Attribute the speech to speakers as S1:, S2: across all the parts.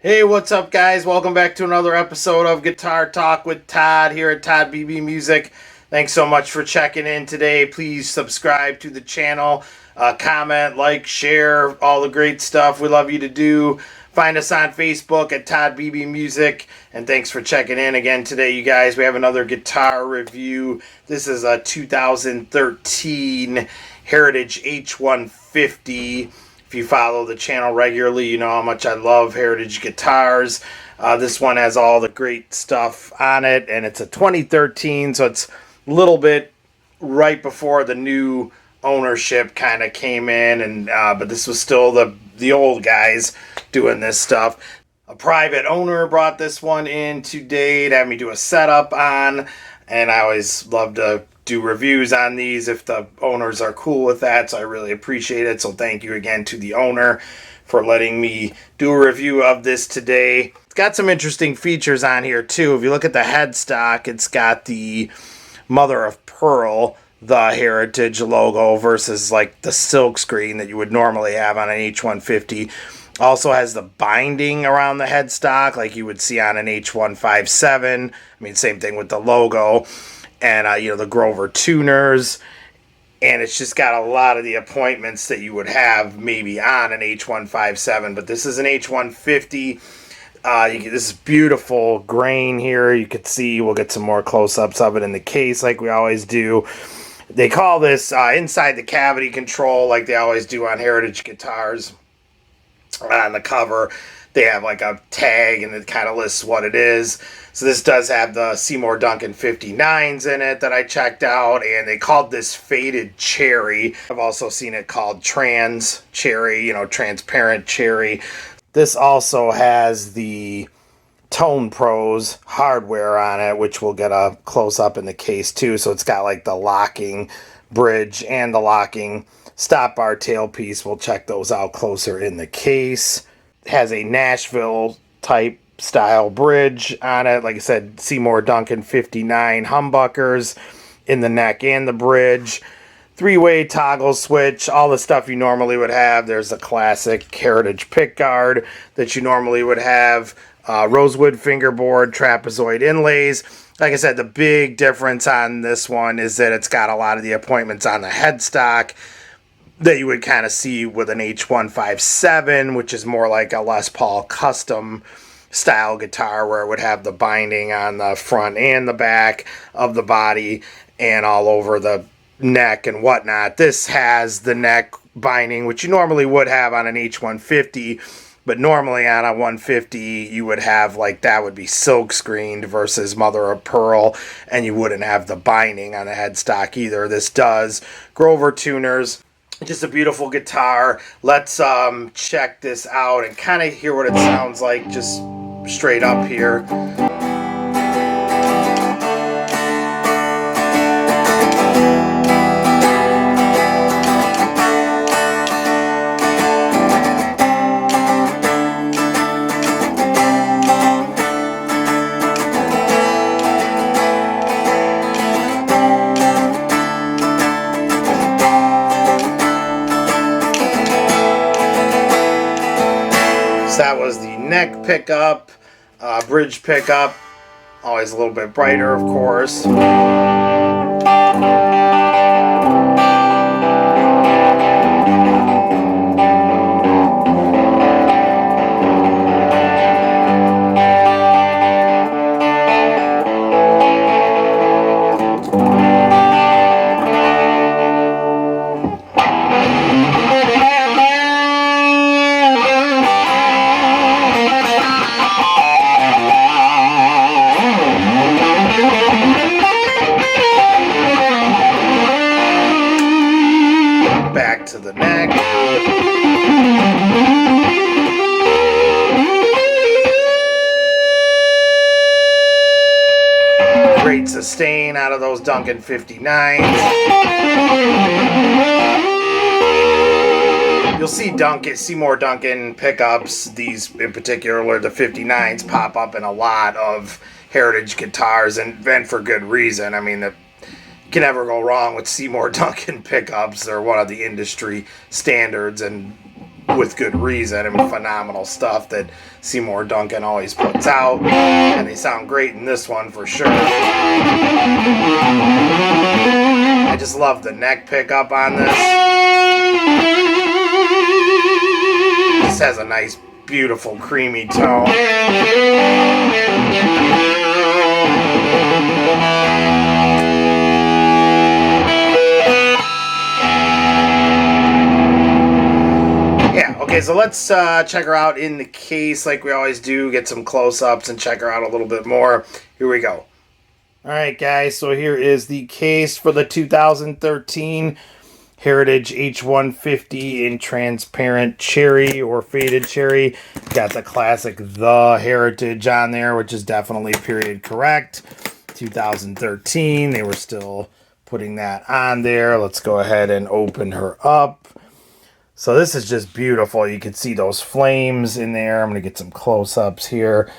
S1: Hey, what's up, guys? Welcome back to another episode of Guitar Talk with Todd here at Todd Beebe Music. Thanks so much for checking in today. Please subscribe to the channel, comment, like, share, all the great stuff we love you to do. Find us on Facebook at Todd Beebe Music. And thanks for checking in again today, you guys. We have another guitar review. This is a 2013 Heritage H-150. If you follow the channel regularly, you know how much I love Heritage guitars. This one has all the great stuff on it, and it's a 2013, so it's a little bit right before the new ownership kind of came in, and but this was still the old guys doing this stuff. A private owner brought this one in today to have me do a setup on, and I always love to do reviews on these if the owners are cool with that, so I really appreciate it. So thank you again to the owner for letting me do a review of this today. It's got some interesting features on here too. If you look at the headstock, it's got the mother of pearl, the Heritage logo, versus like the silk screen that you would normally have on an H-150. Also has the binding around the headstock like you would see on an H-157. I mean, same thing with the logo. And, the Grover tuners. And it's just got a lot of the appointments that you would have maybe on an H-157. But this is an H-150. This is beautiful grain here. You could see, we'll get some more close-ups of it in the case like we always do. They call this inside the cavity control like they always do on Heritage guitars. On the cover, they have like a tag and it kind of lists what it is. So this does have the Seymour Duncan 59s in it that I checked out, and they called this Faded Cherry. I've also seen it called Trans Cherry, transparent cherry. This also has the Tone Pros hardware on it, which we'll get a close-up in the case too. So it's got like the locking bridge and the locking stop bar tailpiece. We'll check those out closer in the case. It has a Nashville type style bridge on it. Like I said, Seymour Duncan 59 humbuckers in the neck and the bridge. 3-way toggle switch, all the stuff you normally would have. There's the classic Heritage pickguard that you normally would have. Rosewood fingerboard, trapezoid inlays. Like I said, the big difference on this one is that it's got a lot of the appointments on the headstock that you would kind of see with an H-157, which is more like a Les Paul custom style guitar, where it would have the binding on the front and the back of the body and all over the neck and whatnot. This has the neck binding, which you normally would have on an H-150, but normally on a 150 you would have, like, that would be silk screened versus mother of pearl, and you wouldn't have the binding on the headstock either. This does. Grover tuners. Just a beautiful guitar. Let's check this out and kind of hear what it sounds like just straight up here. That was the neck pickup, bridge pickup, always a little bit brighter, of course. Back to the neck. Great sustain out of those Duncan 59s. You'll see Seymour Duncan pickups, these in particular, the 59s, pop up in a lot of Heritage guitars, and for good reason. I mean, you can never go wrong with Seymour Duncan pickups. They're one of the industry standards, and with good reason. And phenomenal stuff that Seymour Duncan always puts out, and they sound great in this one for sure. I just love the neck pickup on this. This has a nice, beautiful, creamy tone. Yeah, okay, so let's check her out in the case like we always do, get some close-ups and check her out a little bit more. Here we go. Alright guys, so here is the case for the 2013 Heritage H-150 in transparent cherry or faded cherry. Got the classic The Heritage on there, which is definitely period correct. 2013, they were still putting that on there. Let's go ahead and open her up. So this is just beautiful. You can see those flames in there. I'm going to get some close-ups here.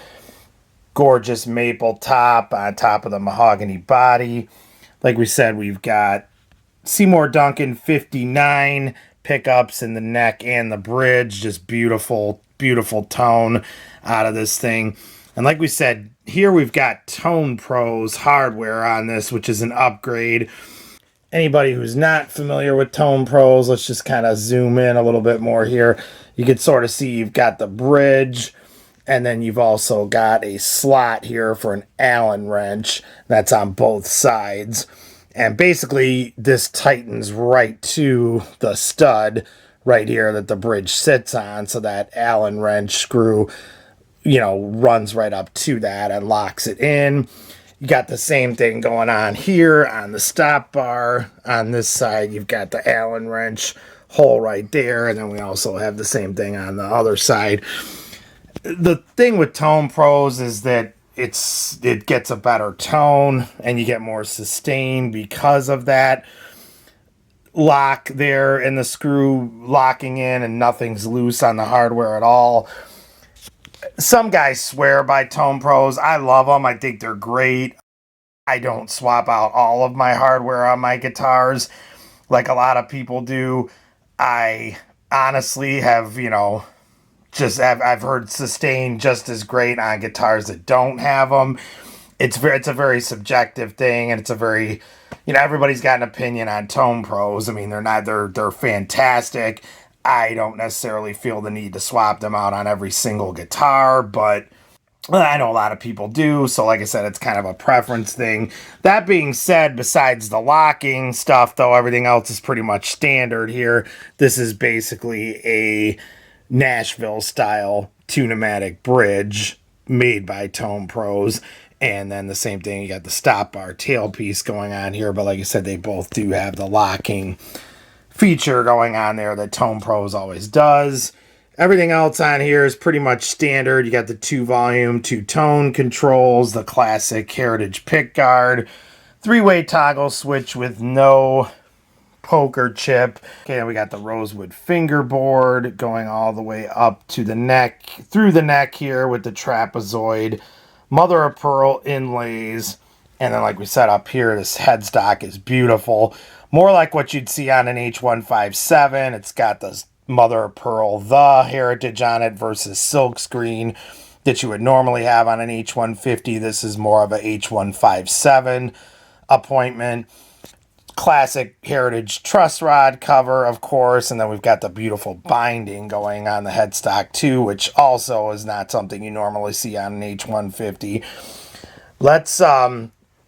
S1: Gorgeous maple top on top of the mahogany body. Like we said, we've got Seymour Duncan 59 pickups in the neck and the bridge. Just beautiful, beautiful tone out of this thing. And like we said, here we've got Tone Pros hardware on this, which is an upgrade. Anybody who's not familiar with Tone Pros, let's just kind of zoom in a little bit more here. You can sort of see you've got the bridge, and then you've also got a slot here for an Allen wrench. That's on both sides. And basically, this tightens right to the stud right here that the bridge sits on. So that Allen wrench screw, you know, runs right up to that and locks it in. You got the same thing going on here on the stop bar. On this side, you've got the Allen wrench hole right there. And then we also have the same thing on the other side. The thing with Tone Pros is that it gets a better tone and you get more sustain because of that lock there and the screw locking in, and nothing's loose on the hardware at all. Some guys swear by Tone Pros. I love them. I think they're great. I don't swap out all of my hardware on my guitars like a lot of people do. I honestly have, you know, I've heard sustain just as great on guitars that don't have them. It's a very subjective thing, and it's a very, you know, everybody's got an opinion on Tone Pros. I mean, they're fantastic. I don't necessarily feel the need to swap them out on every single guitar, but I know a lot of people do. So like I said, it's kind of a preference thing. That being said, besides the locking stuff, though, everything else is pretty much standard here. This is basically a Nashville style two-pneumatic bridge made by Tone Pros. And then the same thing, you got the stop bar tailpiece going on here. But like I said, they both do have the locking feature going on there that Tone Pros always does. Everything else on here is pretty much standard. You got the 2-volume, 2-tone controls, the classic Heritage pick guard, 3-way toggle switch with no poker chip. Okay, we got the rosewood fingerboard going all the way up to the neck, through the neck here with the trapezoid, mother of pearl inlays. And then like we said up here, this headstock is beautiful. More like what you'd see on an H-157. It's got the mother of pearl, the Heritage on it versus silkscreen that you would normally have on an H-150. This is more of a H-157 appointment. Classic Heritage truss rod cover, of course, and then we've got the beautiful binding going on the headstock too, which also is not something you normally see on an H-150. Let's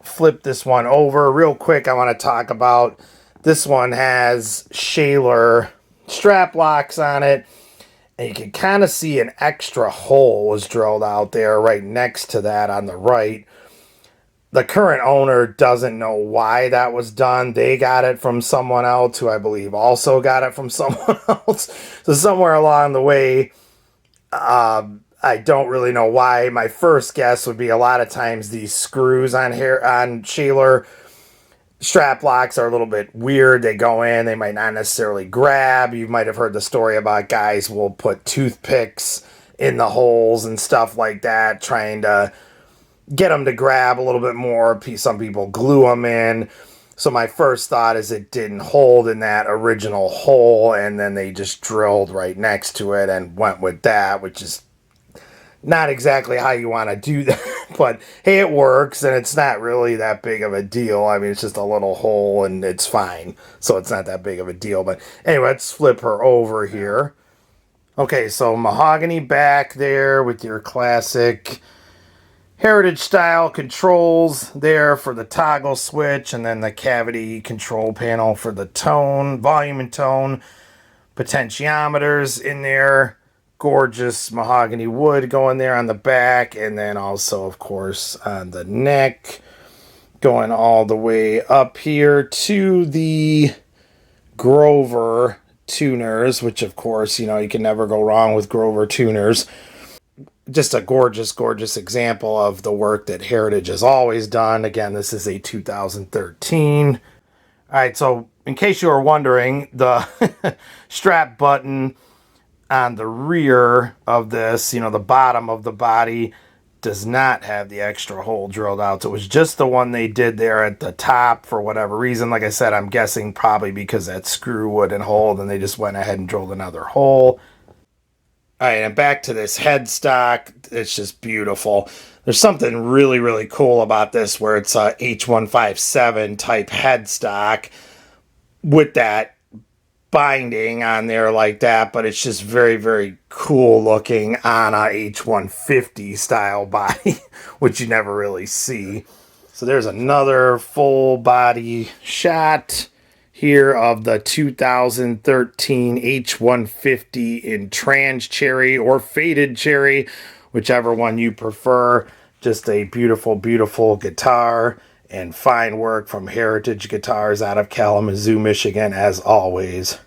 S1: flip this one over real quick. I want to talk about this one has Shaler strap locks on it, and you can kind of see an extra hole was drilled out there right next to that on the right. The current owner doesn't know why that was done. They got it from someone else who I believe also got it from someone else. So somewhere along the way, I don't really know why. My first guess would be a lot of times these screws on Shaler strap locks are a little bit weird. They go in, they might not necessarily grab. You might have heard the story about guys will put toothpicks in the holes and stuff like that, trying to get them to grab a little bit more. Some people glue them in. So my first thought is it didn't hold in that original hole, and then they just drilled right next to it and went with that, which is not exactly how you want to do that. But hey, it works, and it's not really that big of a deal. I mean, it's just a little hole, and it's fine. So it's not that big of a deal. But anyway, let's flip her over here. Okay, so mahogany back there with your classic Heritage style controls there for the toggle switch, and then the cavity control panel for the tone, volume and tone, potentiometers in there, gorgeous mahogany wood going there on the back, and then also, of course, on the neck, going all the way up here to the Grover tuners, which, of course, you can never go wrong with Grover tuners. Just a gorgeous, gorgeous example of the work that Heritage has always done. Again, this is a 2013. All right, so in case you were wondering, the strap button on the rear of this, the bottom of the body, does not have the extra hole drilled out. So it was just the one they did there at the top for whatever reason. Like I said, I'm guessing probably because that screw wouldn't hold, and they just went ahead and drilled another hole. All right, and back to this headstock. It's just beautiful. There's something really, really cool about this where it's a H-157 type headstock with that binding on there like that, but it's just very, very cool looking on a H-150 style body, which you never really see. So there's another full body shot here of the 2013 H-150 in trans cherry or faded cherry, whichever one you prefer. Just a beautiful, beautiful guitar, and fine work from Heritage Guitars out of Kalamazoo, Michigan, as always.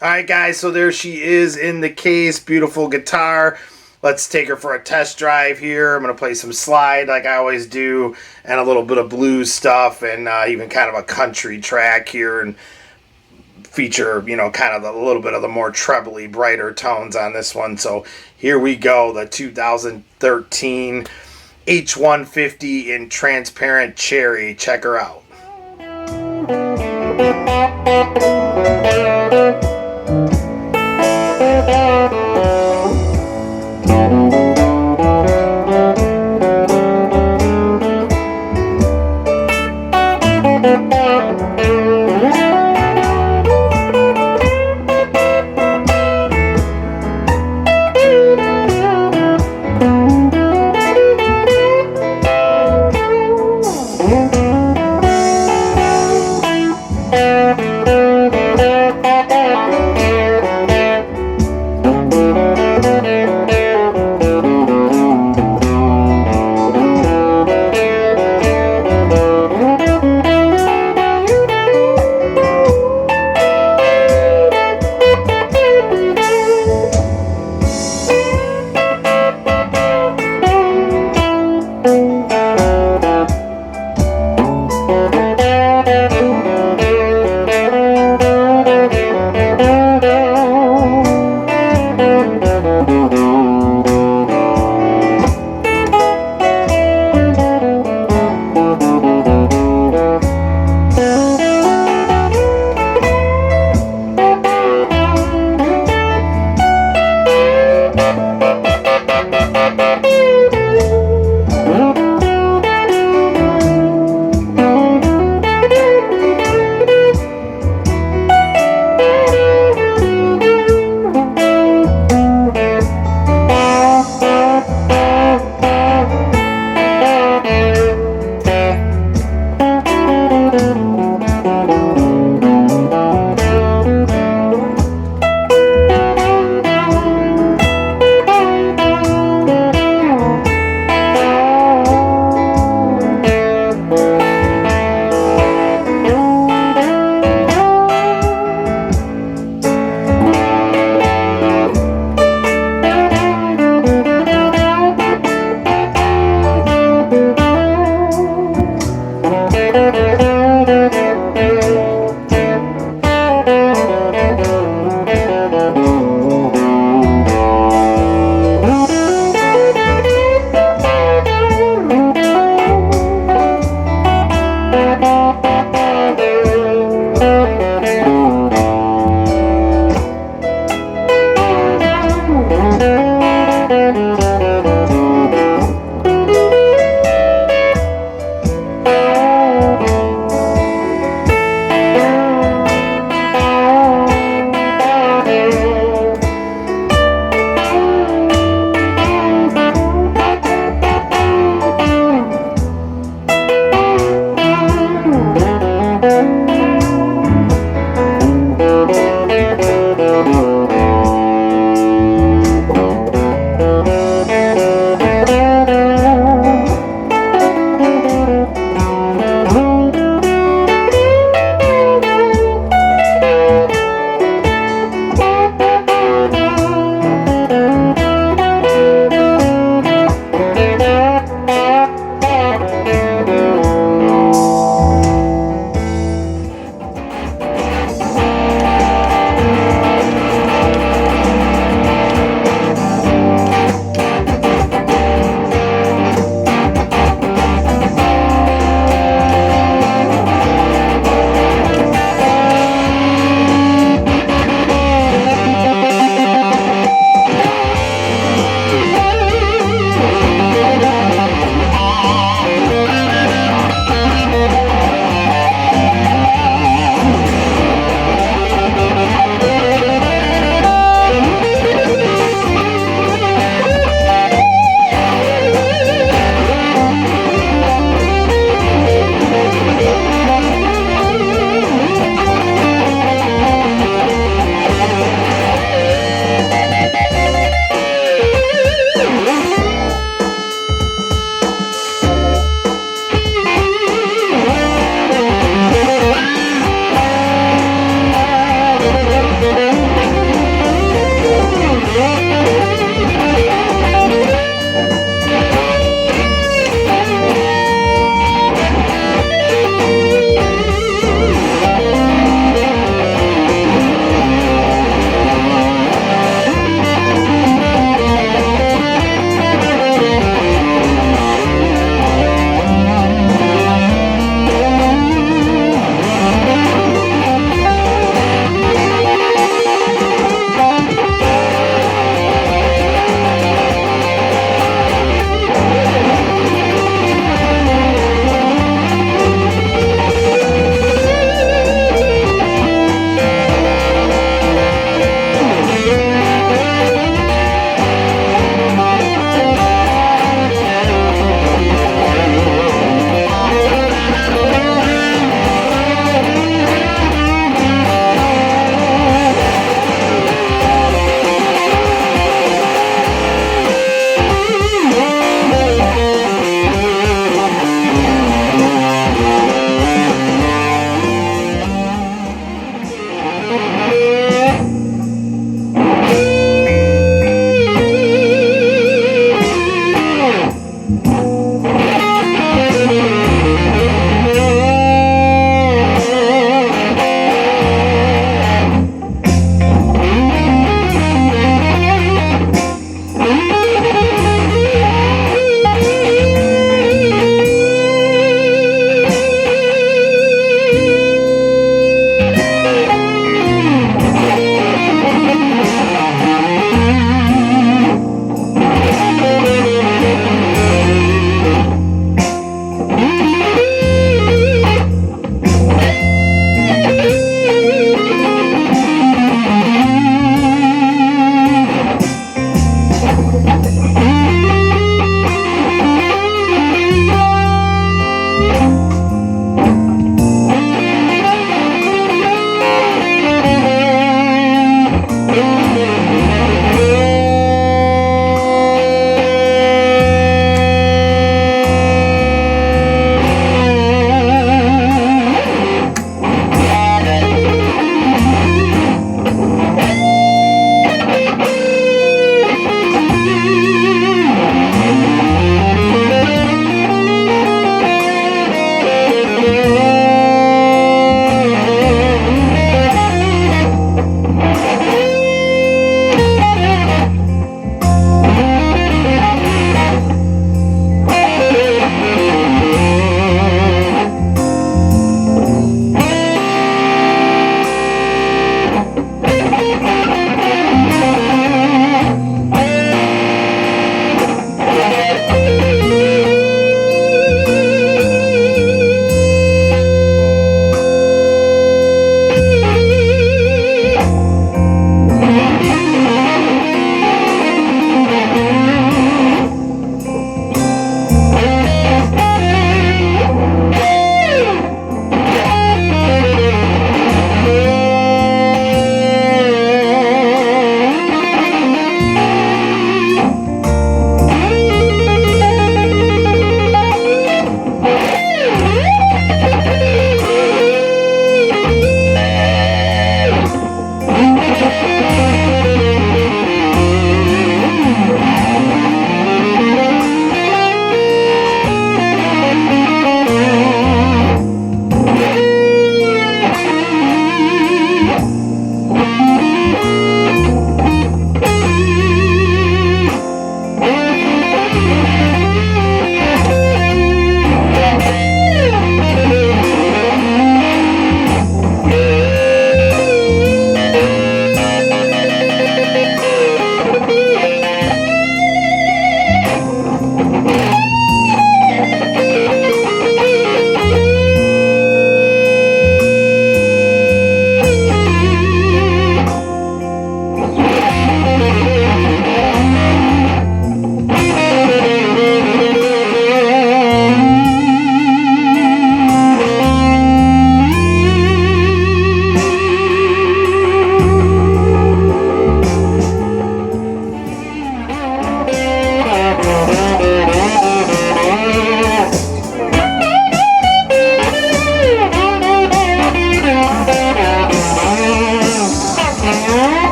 S1: All right, guys, so there she is in the case. Beautiful guitar. Let's take her for a test drive here. I'm going to play some slide like I always do, and a little bit of blues stuff, and even kind of a country track here, and feature, kind of a little bit of the more trebly, brighter tones on this one. So here we go, the 2013 H-150 in transparent cherry. Check her out.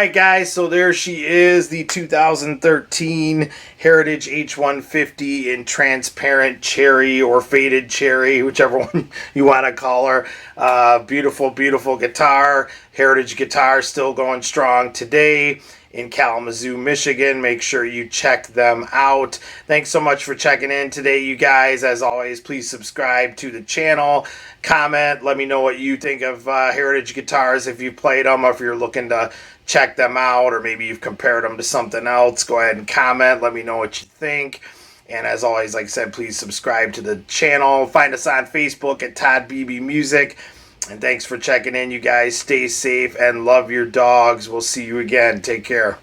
S1: right, guys, so there she is, the 2013 Heritage H-150 in transparent cherry or faded cherry, whichever one you want to call her. Beautiful, beautiful guitar. Heritage guitar still going strong today in Kalamazoo, Michigan. Make sure you check them out. Thanks so much for checking in today, you guys. As always, please subscribe to the channel. Comment. Let me know what you think of Heritage guitars, if you've played them or if you're looking to check them out, or maybe you've compared them to something else. Go ahead and comment. Let me know what you think. And as always, like I said, please subscribe to the channel. Find us on Facebook at Todd Beebe Music. And thanks for checking in, you guys. Stay safe and love your dogs. We'll see you again. Take care.